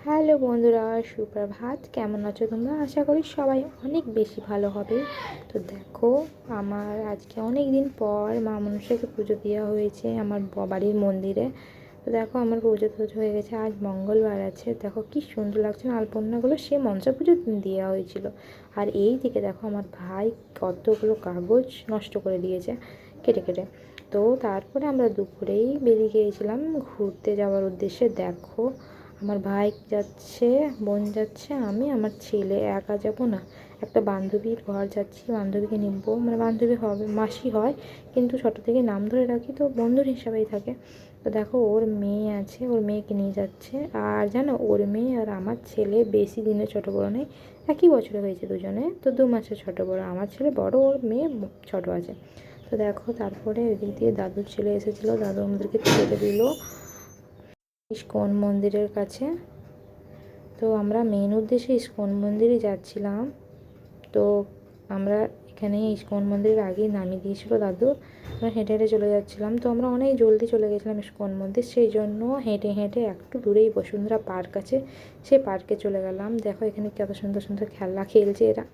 Hello বন্ধুরা, সুপ্রভাত। কেমন আছো তোমরা? আশা করি সবাই অনেক বেশি ভালো হবে। তো দেখো, আমার আজকে অনেক দিন পর মা মনসাকে পুজো দেওয়া হয়েছে আমার বাড়ির মন্দিরে। তো দেখো, আমার পুজো টুজো হয়ে গেছে। আজ মঙ্গলবার আছে। দেখো কি সুন্দর লাগছে না আলপনাগুলো, সে মনসা পুজো দেওয়া হয়েছিল। আর এই দিকে দেখো, আমার ভাই কতগুলো কাগজ নষ্ট করে দিয়েছে কেটে কেটে। তো তারপরে আমরা দুপুরেই বেরিয়ে গিয়েছিলাম ঘুরতে যাওয়ার উদ্দেশ্যে। দেখো, আমার ভাই যাচ্ছে, বোন যাচ্ছে, আমি আমার ছেলে একা যাব না। একটা বান্ধবীর ঘর যাচ্ছি, বান্ধবীকে নিবো, মানে বান্ধবী হবে, মাসি হয়, কিন্তু ছোটো থেকে নাম ধরে রাখি, তো বন্ধুর হিসাবেই থাকে। তো দেখো, ওর মেয়ে আছে, ওর মেয়েকে নিয়ে যাচ্ছে। আর জানো, ওর মেয়ে আর আমার ছেলে বেশি দিনের ছোটো বড়ো নেই, একই বছরে হয়েছে দুজনে, তো 2 মাসের ছোটো বড়ো। আমার ছেলে বড়, ওর মেয়ে ছোটো আছে। তো দেখো, তারপরে এদিক দিয়ে দাদুর ছেলে এসেছিলো, দাদু আমাদেরকে ছেড়ে দিল ইস্কন মন্দিরের কাছে। তো আমরা মেন উদ্দেশ্যে ইস্কন মন্দিরে যাচ্ছিলাম। তো আমরা এখানে ইস্কন মন্দিরের আগেই নামিয়ে দিয়েছিল দাদু। আমরা হেঁটে হেঁটে চলে যাচ্ছিলাম। তো আমরা অনেক জলদি চলে গেছিলাম ইস্কন মন্দির, সেই জন্য হেঁটে হেঁটে একটু দূরেই বসুন্ধরা পার্ক আছে, সেই পার্কে চলে গেলাম। দেখো, এখানে কত সুন্দর সুন্দর খেলা খেলছে এরা।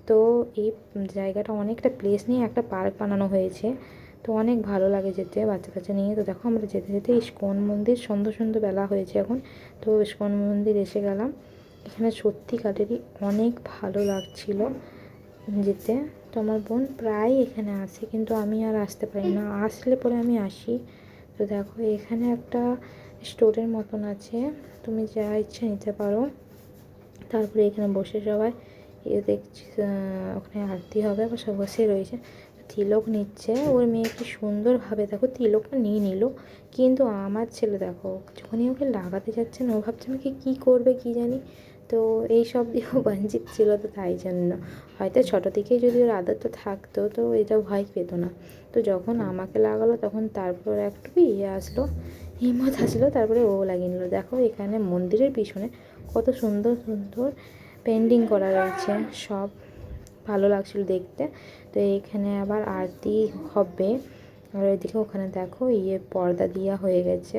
তো এই জায়গাটা অনেকটা প্লেস নিয়ে একটা পার্ক বানানো হয়েছে। তো অনেক ভালো লাগে যেতে বাচ্চা কাচ্চা নিয়ে। তো দেখো, আমরা যেতে যেতে ইস্কন মন্দির, সন্ধ্যা সন্ধ্যা বেলা হয়েছে এখন। তো ইস্কন মন্দির এসে গেলাম। এখানে সত্যিকারেরই অনেক ভালো লাগছিল যেতে। তো আমার বোন প্রায় এখানে আসে, কিন্তু আমি আর আসতে পারি না, আসলে পরে আমি আসি। তো দেখো, এখানে একটা স্টোরের মতন আছে, তুমি যা ইচ্ছা নিতে পারো। তারপরে এখানে বসে সবাই দেখছি, ওখানে আরতি হবে, আবার সব বসে রয়েছে। তিলক নিচ্ছে ওর মেয়ে, কি সুন্দরভাবে দেখো তিলকটা নিয়ে নিল। কিন্তু আমার ছেলে দেখো, যখনই ওকে লাগাতে যাচ্ছে না, ও ভাবছে আমাকে কী করবে কী জানি। তো এই সব দিয়েও বঞ্চিত ছিল। তো তাই জন্য হয়তো ছোটো থেকেই যদি ওর আদরটা থাকতো, তো এটা ভয় পেত না। তো যখন আমাকে লাগালো, তখন তারপর একটু আসলো, হিম্মত আসলো, তারপরে ও লাগিয়ে নিল। দেখো, এখানে মন্দিরের পিছনে কত সুন্দর সুন্দর পেন্টিং করা রয়েছে, সব ভালো লাগছিল দেখতে। তো এইখানে আবার আরতি হবে। আর ওইদিকে ওখানে দেখো পর্দা দেওয়া হয়ে গেছে।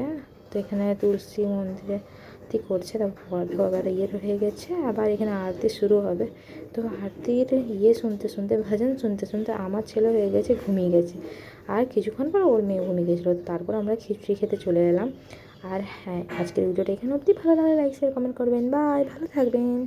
তো এখানে তুলসী মন্দিরে আরতি করছে, তারপর পর্দা আবার হয়ে গেছে, আবার এখানে আরতি শুরু হবে। তো আরতির শুনতে শুনতে, ভজন শুনতে শুনতে আমার ছেলে হয়ে গেছে, ঘুমিয়ে গেছে। আর কিছুক্ষণ পর ওর মেয়ে ঘুমিয়ে গেছিলো। তারপর আমরা খিচুড়ি খেতে চলে এলাম। আর হ্যাঁ, আজকের ভিডিওটা এখানে অবধি। ভালো লাগলে লাইক শেয়ার কমেন্ট করবেন। বাই, ভালো থাকবেন।